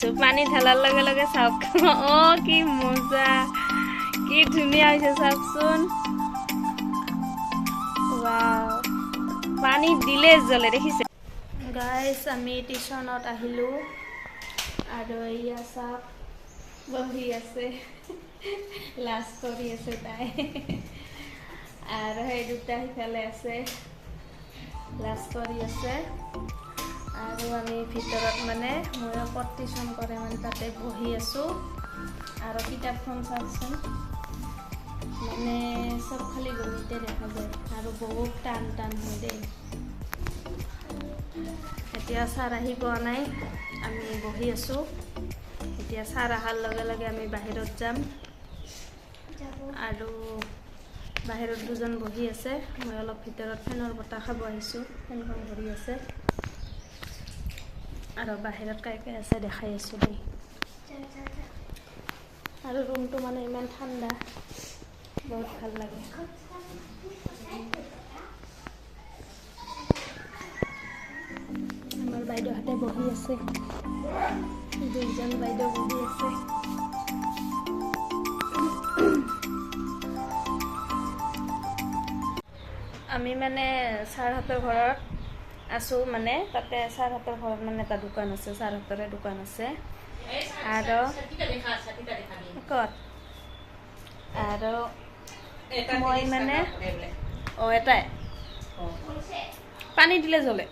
পানী ঢালাৰ লগে লগে চাওক অ কি মজা কি ধুনীয়া হৈছে চাওকচোন ওয়াও পানী দিলে জ্বলে দেখিছে গাইস আমি টিউশনত আহিলো আৰু ইয়া চাওক বহি আছে লাজ কৰি আছে তাই আৰু সেই দুটা সিফালে আছে লাজ কৰি আছে আৰু আমি ভিতৰত মানে মই টিউশন কৰে মানে তাতে বহি আছো আৰু কিতাপখন চাওকচোন মানে সব খালি গণিতে দেখা যায় আৰু বহুত টান টান হয় দেই এতিয়া ছাৰ আহি পোৱা নাই আমি বহি আছো এতিয়া ছাৰ অহাৰ লগে লগে আমি বাহিৰত যাম আৰু বাহিৰত দুজন বহি আছে মই অলপ ভিতৰত ফেনৰ বতাহ খাব আহিছোঁ ফেনখন ঘূৰি আছে আৰু বাহিৰত কাই কাই আছে দেখাই আছো দেই আৰু ৰুমটো মানে ইমান ঠাণ্ডা বহুত ভাল লাগে আমাৰ বাইদেউহঁতে বহি আছে দুইজন বাইদেউ বহি আছে আমি মানে ছাৰহঁতৰ ঘৰত আছো মানে তাতে ছাৰহঁতৰ ঘৰত মানে এটা দোকান আছে ছাৰহঁতৰে দোকান আছে আৰু ক'ত আৰু মই মানে এটাই পানী দিলে জ্বলে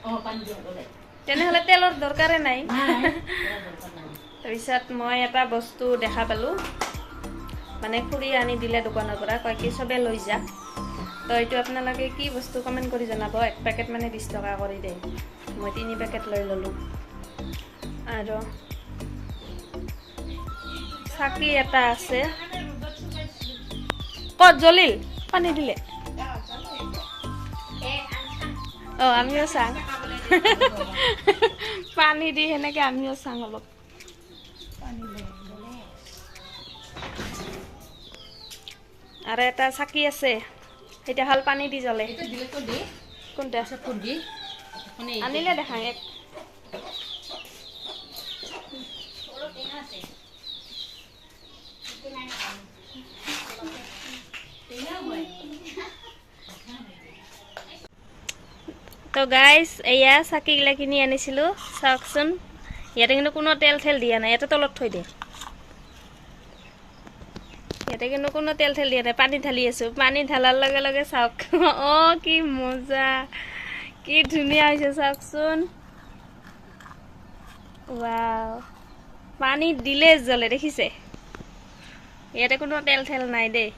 তেনেহ'লে তেলৰ দৰকাৰে নাই তাৰপিছত মই এটা বস্তু দেখা পালোঁ মানে খুৰী আনি দিলে দোকানৰ পৰা কয় কি চবে লৈ যা তো এইটো আপোনালোকে কি বস্তু কমেণ্ট কৰি জনাব এক পেকেট মানে 20 টকা কৰি দিয়ে মই 3 পেকেট লৈ ল'লোঁ আৰু চাকি এটা আছে ক'ত জ্বলিল পানী দিলে আমিও চাং পানী দি সেনেকে আমিও চাং অলপ আৰু এটা চাকি আছে এটা হাল পানী দি জ্বলে কোনটা আনিলে দেখা এক তো গাইস এয়া চাকিগিলা কিনি আনিছিলো চাওকচোন ইয়াতে কিন্তু কোনো তেল থেল দিয়া নাই এটা তলত থৈ দিয়ে ইয়াতে কিন্তু কোনো তেল থেল দিয়া নাই পানী ঢালি আছো পানী ঢালাৰ লগে লগে চাওক অ কি মজা কি ধুনীয়া হৈছে চাওকচোন ওয়াও পানী দিলে জ্বলে দেখিছে ইয়াতে কোনো তেল থেল নাই দেই